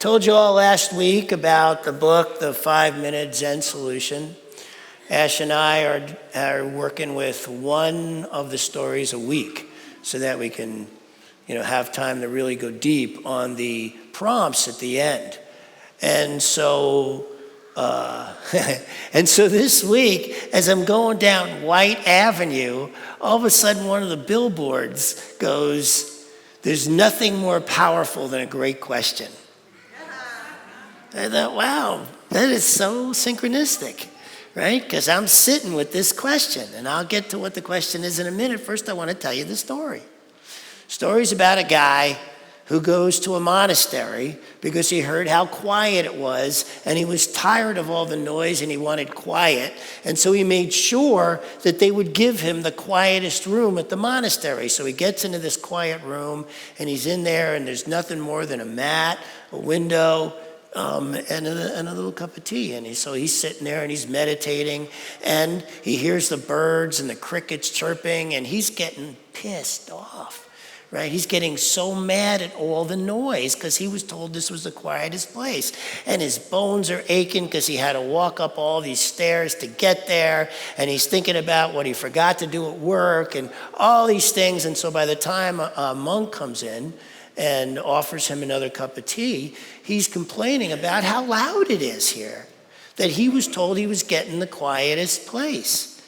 Told you all last week about the book, The 5-Minute Zen Solution. Ash and I are working with one of the stories a week so that we can, have time to really go deep on the prompts at the end. And so, this week, as I'm going down White Avenue, all of a sudden one of the billboards goes, "There's nothing more powerful than a great question." I thought, wow, that is so synchronistic, right? Because I'm sitting with this question, and I'll get to what the question is in a minute. First, I want to tell you the story. The story's about a guy who goes to a monastery because he heard how quiet it was, and he was tired of all the noise, and he wanted quiet. And so he made sure that they would give him the quietest room at the monastery. So he gets into this quiet room, and he's in there, and there's nothing more than a mat, a window, and a little cup of tea. And so he's sitting there and he's meditating, and he hears the birds and the crickets chirping, and he's getting pissed off, right? He's getting so mad at all the noise because he was told this was the quietest place. And his bones are aching because he had to walk up all these stairs to get there, and he's thinking about what he forgot to do at work and all these things. And so by the time a monk comes in and offers him another cup of tea, he's complaining about how loud it is here, that he was told he was getting the quietest place.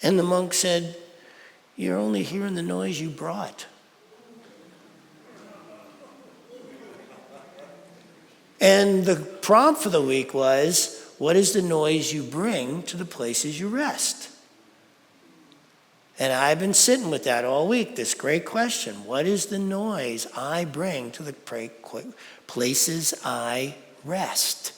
And the monk said, "You're only hearing the noise you brought." And the prompt for the week was, what is the noise you bring to the places you rest? And I've been sitting with that all week, this great question. What is the noise I bring to the places I rest?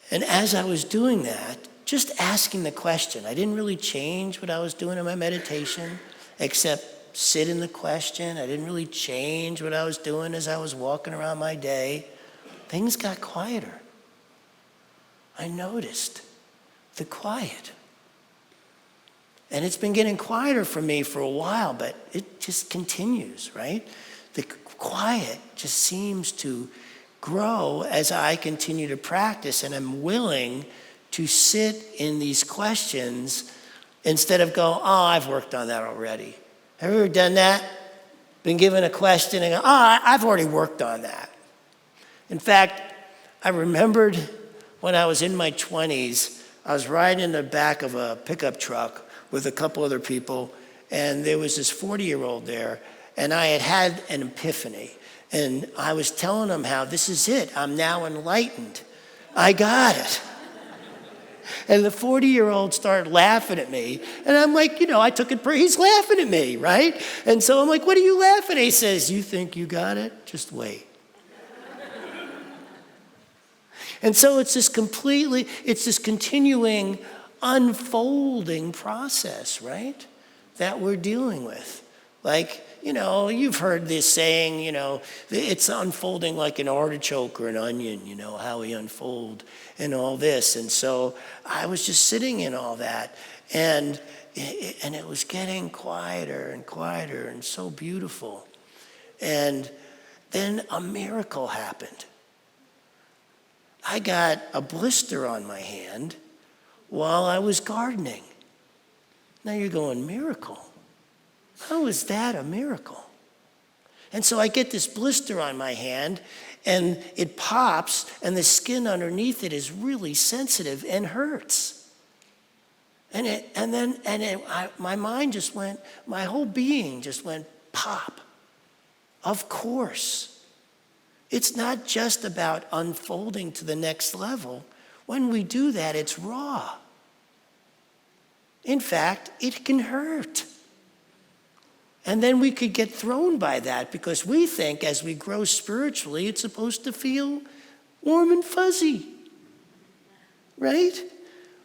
And as I was doing that, just asking the question, I didn't really change what I was doing in my meditation, except sit in the question. I didn't really change what I was doing as I was walking around my day. Things got quieter. I noticed the quiet. And it's been getting quieter for me for a while, but it just continues, right? The quiet just seems to grow as I continue to practice, and I'm willing to sit in these questions instead of go, "Oh, I've worked on that already." Have you ever done that? Been given a question and go, "Oh, I've already worked on that." In fact, I remembered when I was in my 20s, I was riding in the back of a pickup truck with a couple other people, and there was this 40-year-old there, and I had an epiphany. And I was telling him how this is it. I'm now enlightened. I got it. And the 40-year-old started laughing at me. And I'm like, I took it, he's laughing at me, right? And so I'm like, "What are you laughing at?" He says, "You think you got it? Just wait." And so it's this continuing unfolding process, right? That we're dealing with. Like, you've heard this saying, it's unfolding like an artichoke or an onion, how we unfold and all this. And so I was just sitting in all that, and it was getting quieter and quieter and so beautiful. And then a miracle happened. I got a blister on my hand while I was gardening. Now you're going, miracle? How is that a miracle? And so I get this blister on my hand, and it pops, and the skin underneath it is really sensitive and hurts. My mind just went, my whole being just went pop. Of course. It's not just about unfolding to the next level. When we do that, it's raw. In fact, it can hurt. And then we could get thrown by that because we think as we grow spiritually, it's supposed to feel warm and fuzzy, right?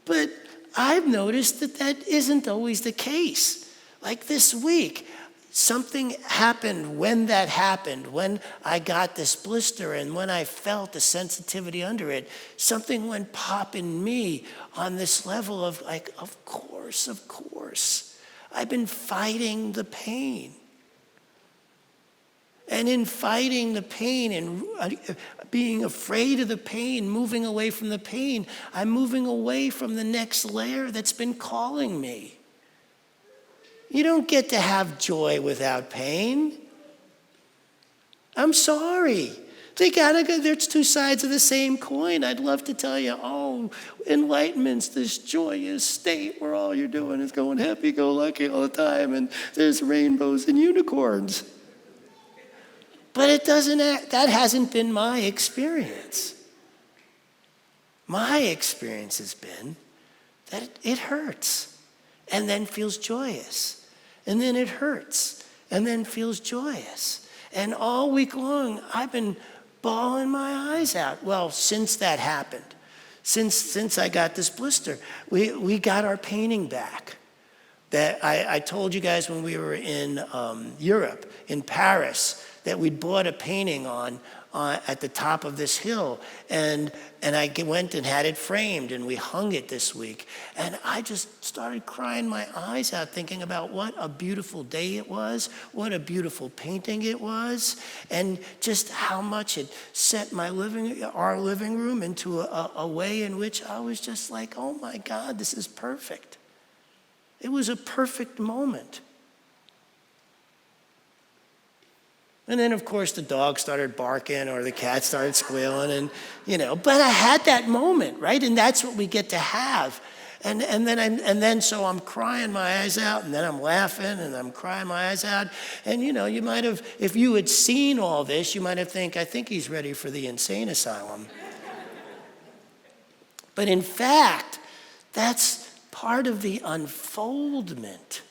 But I've noticed that isn't always the case. Like this week, something happened when that happened, when I got this blister and when I felt the sensitivity under it, something went pop in me on this level of like, of course. I've been fighting the pain. And in fighting the pain and being afraid of the pain, moving away from the pain, I'm moving away from the next layer that's been calling me. You don't get to have joy without pain. I'm sorry. They gotta go. There's two sides of the same coin. I'd love to tell you, oh, enlightenment's this joyous state where all you're doing is going happy-go-lucky all the time, and there's rainbows and unicorns. But it doesn't. That hasn't been my experience. My experience has been that it hurts, and then feels joyous, and then it hurts, and then feels joyous, and all week long I've been bawling my eyes out. Well, since that happened, since I got this blister, we got our painting back. That I told you guys when we were in Europe, in Paris, that we'd bought a painting on at the top of this hill, and I went and had it framed, and we hung it this week. And I just started crying my eyes out, thinking about what a beautiful day it was, what a beautiful painting it was, and just how much it set our living room into a way in which I was just like, oh my God, this is perfect. It was a perfect moment. And then, of course, the dog started barking or the cat started squealing, but I had that moment, right? And that's what we get to have. And then so I'm crying my eyes out, and then I'm laughing, and I'm crying my eyes out. And, you might have, if you had seen all this, you might have I think he's ready for the insane asylum. But in fact, that's part of the unfoldment.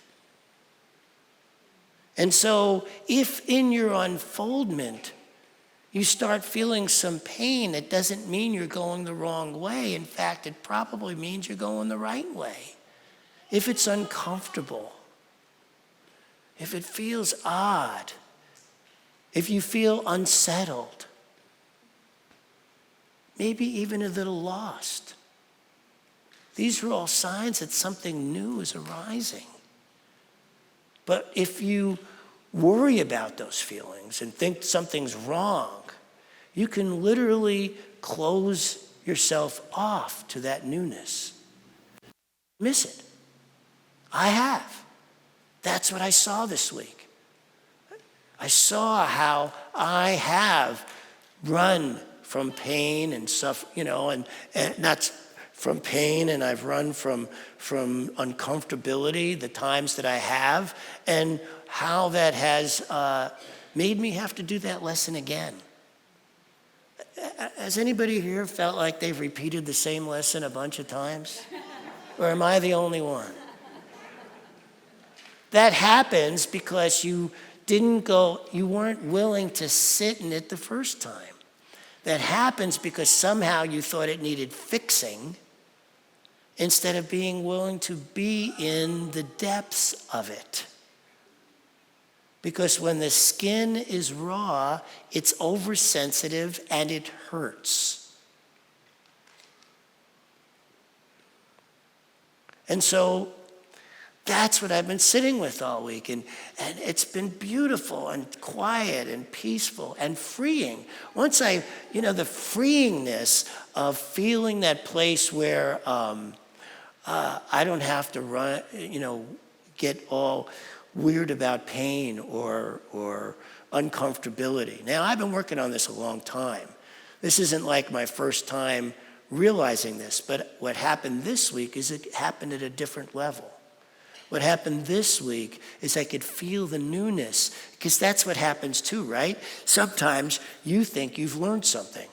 And so if in your unfoldment you start feeling some pain, it doesn't mean you're going the wrong way. In fact, it probably means you're going the right way. If it's uncomfortable, if it feels odd, if you feel unsettled, maybe even a little lost, these are all signs that something new is arising. But if you worry about those feelings and think something's wrong, you can literally close yourself off to that newness. Miss it. I have. That's what I saw this week. I saw how I have run from pain and suffer, and not from pain, and I've run from uncomfortability, the times that I have, and how that has made me have to do that lesson again. Has anybody here felt like they've repeated the same lesson a bunch of times? Or am I the only one? That happens because you weren't willing to sit in it the first time. That happens because somehow you thought it needed fixing, instead of being willing to be in the depths of it. Because when the skin is raw, it's oversensitive and it hurts. And so that's what I've been sitting with all week. And it's been beautiful and quiet and peaceful and freeing. Once the freeingness of feeling that place where I don't have to run, get all weird about pain or uncomfortability. Now, I've been working on this a long time. This isn't like my first time realizing this, but what happened this week is it happened at a different level. What happened this week is I could feel the newness, because that's what happens too, right? Sometimes you think you've learned something,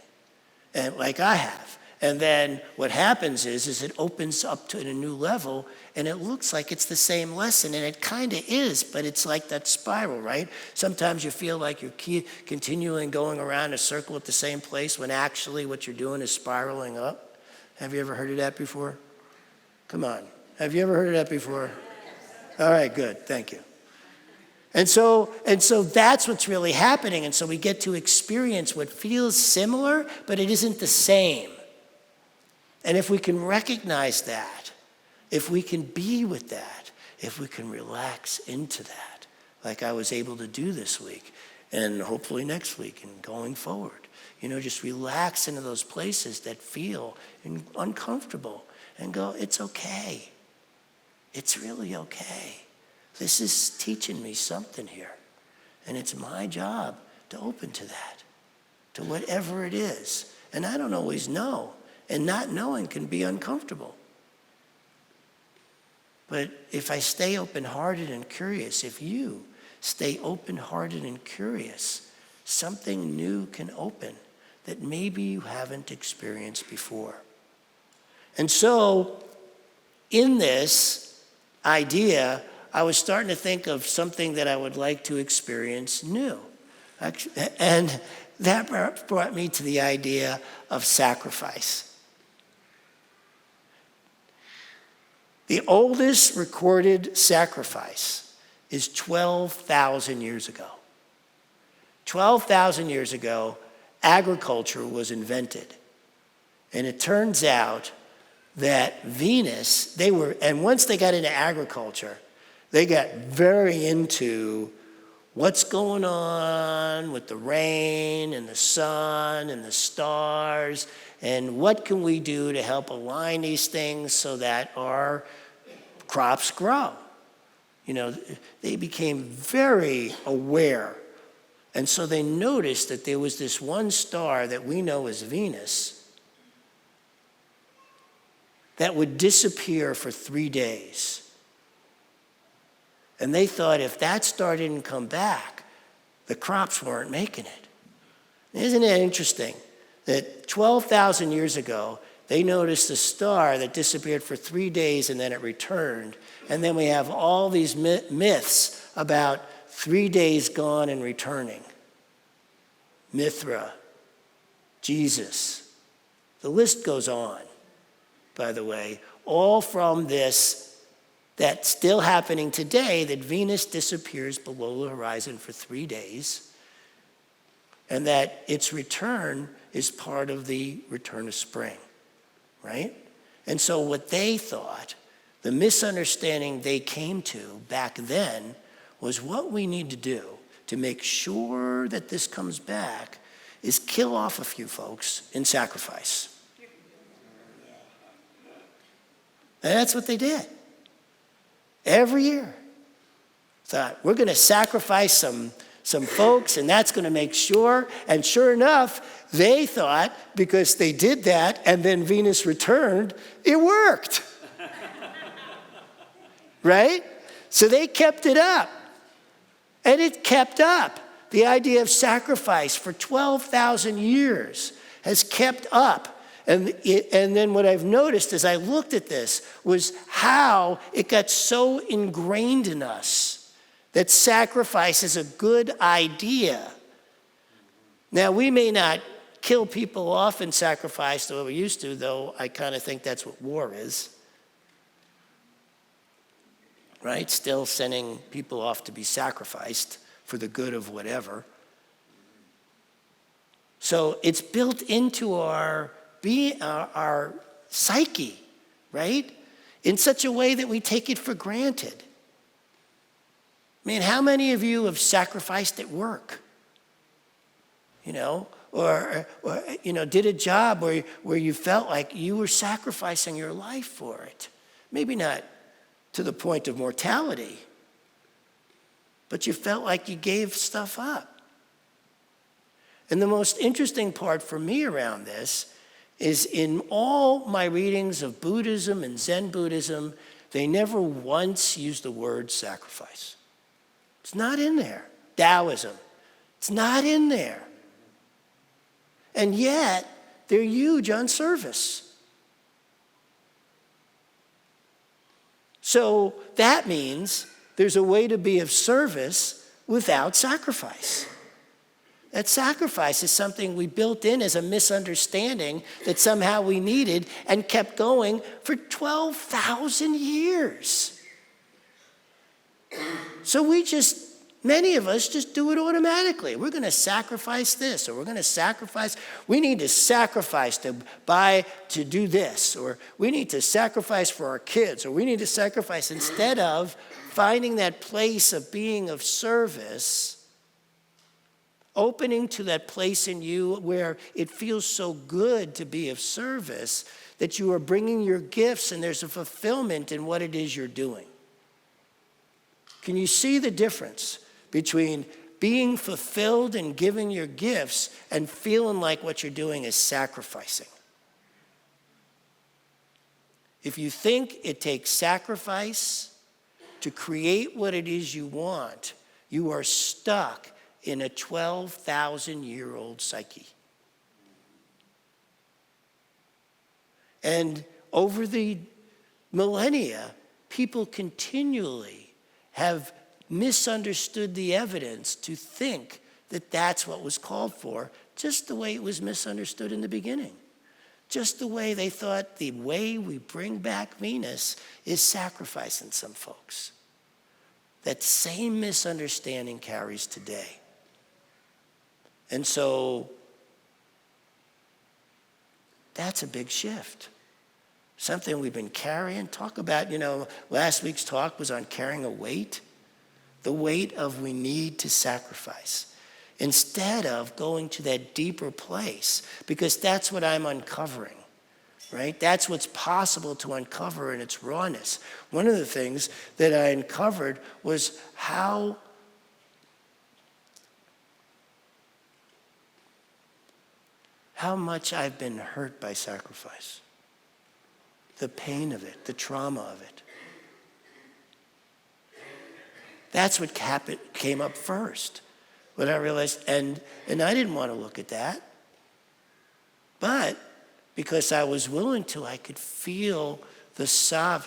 and like I have. And then what happens is it opens up to a new level, and it looks like it's the same lesson, and it kind of is, but it's like that spiral, right? Sometimes you feel like you're continuing going around a circle at the same place when actually what you're doing is spiraling up. Have you ever heard of that before? Come on. Have you ever heard of that before? All right, good. Thank you. And so that's what's really happening. And so we get to experience what feels similar, but it isn't the same. And if we can recognize that, if we can be with that, if we can relax into that, like I was able to do this week, and hopefully next week and going forward. Just relax into those places that feel uncomfortable and go, it's okay. It's really okay. This is teaching me something here. And it's my job to open to that, to whatever it is. And I don't always know. And not knowing can be uncomfortable. But if I stay open-hearted and curious, if you stay open-hearted and curious, something new can open that maybe you haven't experienced before. And so, in this idea, I was starting to think of something that I would like to experience new. And that brought me to the idea of sacrifice. The oldest recorded sacrifice is 12,000 years ago. 12,000 years ago, agriculture was invented. And it turns out that Venus, and once they got into agriculture, they got very into what's going on with the rain and the sun and the stars, and what can we do to help align these things so that our crops grow. They became very aware. And so they noticed that there was this one star that we know as Venus that would disappear for 3 days. And they thought if that star didn't come back, the crops weren't making it. Isn't it interesting that 12,000 years ago, they noticed a star that disappeared for 3 days and then it returned. And then we have all these myths about 3 days gone and returning. Mithra, Jesus. The list goes on, by the way, all from this that's still happening today, that Venus disappears below the horizon for 3 days, and that its return is part of the return of spring, right? And so what they thought, the misunderstanding they came to back then, was what we need to do to make sure that this comes back is kill off a few folks in sacrifice. And that's what they did. Every year. Thought, we're going to sacrifice some folks, and that's going to make sure. And sure enough, they thought, because they did that, and then Venus returned, it worked. Right? So they kept it up. And it kept up. The idea of sacrifice for 12,000 years has kept up. And then what I've noticed as I looked at this was how it got so ingrained in us that sacrifice is a good idea. Now, we may not kill people off in sacrifice the way we used to, though I kind of think that's what war is. Right? Still sending people off to be sacrificed for the good of whatever. So it's built into our psyche, right? In such a way that we take it for granted. I mean, how many of you have sacrificed at work? Or did a job where you felt like you were sacrificing your life for it. Maybe not to the point of mortality, but you felt like you gave stuff up. And the most interesting part for me around this is in all my readings of Buddhism and Zen Buddhism, they never once use the word sacrifice. It's not in there. Taoism, it's not in there. And yet, they're huge on service. So that means there's a way to be of service without sacrifice. That sacrifice is something we built in as a misunderstanding that somehow we needed and kept going for 12,000 years. So many of us just do it automatically. We're going to sacrifice this, or we're going to sacrifice, we need to sacrifice to do this, or we need to sacrifice for our kids, or we need to sacrifice instead of finding that place of being of service opening to that place in you where it feels so good to be of service that you are bringing your gifts and there's a fulfillment in what it is you're doing. Can you see the difference between being fulfilled and giving your gifts and feeling like what you're doing is sacrificing? If you think it takes sacrifice to create what it is you want, you are stuck in a 12,000-year-old psyche. And over the millennia, people continually have misunderstood the evidence to think that that's what was called for, just the way it was misunderstood in the beginning. Just the way they thought the way we bring back Venus is sacrificing some folks. That same misunderstanding carries today. And so that's a big shift. Something we've been carrying. Talk about, last week's talk was on carrying a weight. The weight of we need to sacrifice. Instead of going to that deeper place, because that's what I'm uncovering, right? That's what's possible to uncover in its rawness. One of the things that I uncovered was how much I've been hurt by sacrifice. The pain of it, the trauma of it. That's what came up first. But I realized, and I didn't want to look at that. But because I was willing to, I could feel the sob.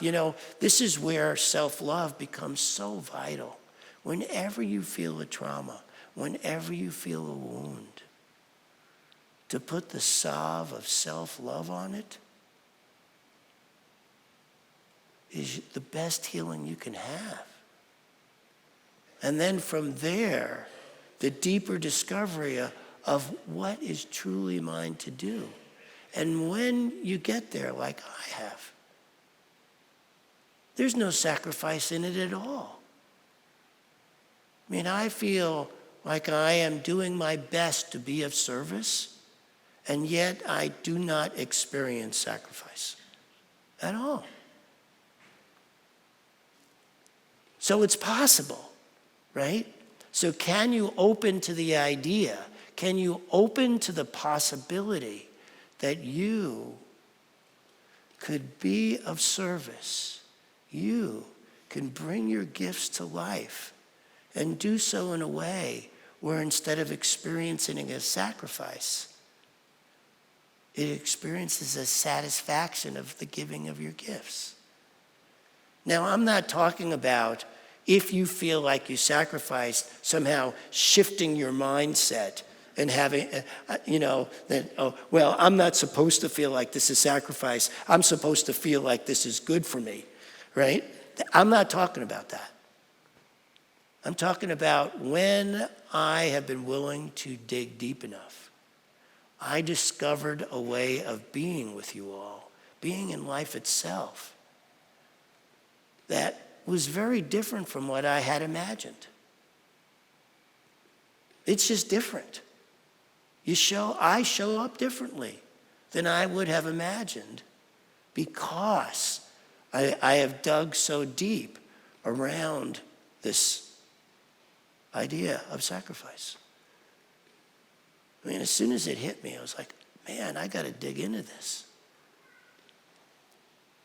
This is where self-love becomes so vital. Whenever you feel a trauma, whenever you feel a wound, to put the salve of self-love on it is the best healing you can have. And then from there, the deeper discovery of what is truly mine to do. And when you get there, like I have, there's no sacrifice in it at all. I feel like I am doing my best to be of service, and yet I do not experience sacrifice at all. So it's possible, right? So can you open to the idea, can you open to the possibility that you could be of service? You can bring your gifts to life and do so in a way where instead of experiencing it as sacrifice, it experiences a satisfaction of the giving of your gifts. Now, I'm not talking about if you feel like you sacrificed, somehow shifting your mindset and having, I'm not supposed to feel like this is sacrifice. I'm supposed to feel like this is good for me, right? I'm not talking about that. I'm talking about when I have been willing to dig deep enough. I discovered a way of being with you all, being in life itself, that was very different from what I had imagined. It's just different. I show up differently than I would have imagined because I have dug so deep around this idea of sacrifice. As soon as it hit me, I was like, man, I got to dig into this.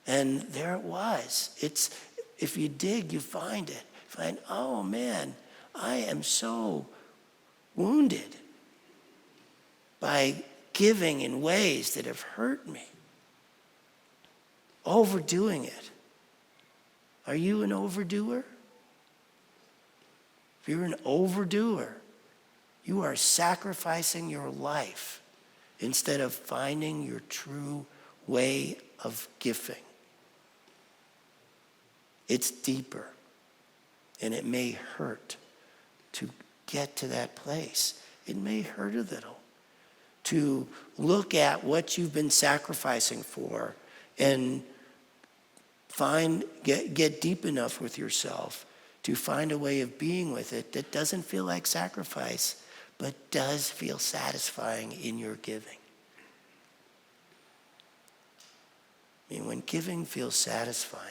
And there it was. If you dig, you find it. Find, oh man, I am so wounded by giving in ways that have hurt me. Overdoing it. Are you an overdoer? If you're an overdoer, you are sacrificing your life instead of finding your true way of giving. It's deeper, and it may hurt to get to that place. It may hurt a little to look at what you've been sacrificing for and get deep enough with yourself to find a way of being with it that doesn't feel like sacrifice, but does feel satisfying in your giving. I mean, when giving feels satisfying,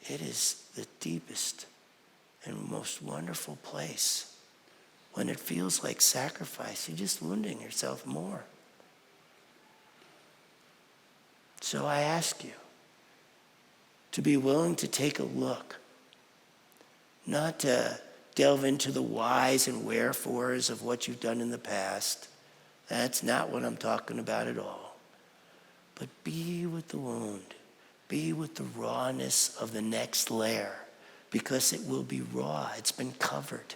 it is the deepest and most wonderful place. When it feels like sacrifice, you're just wounding yourself more. So I ask you to be willing to take a look, not to delve into the whys and wherefores of what you've done in the past. That's not what I'm talking about at all. But be with the wound. Be with the rawness of the next layer, because it will be raw. It's been covered,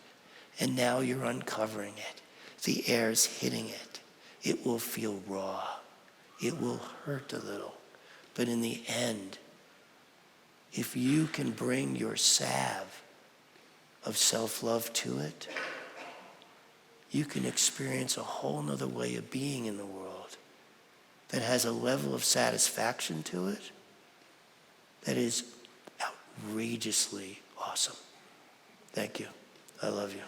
and now you're uncovering it. The air's hitting it. It will feel raw. It will hurt a little. But in the end, if you can bring your salve of self-love to it, you can experience a whole nother way of being in the world that has a level of satisfaction to it that is outrageously awesome. Thank you. I love you.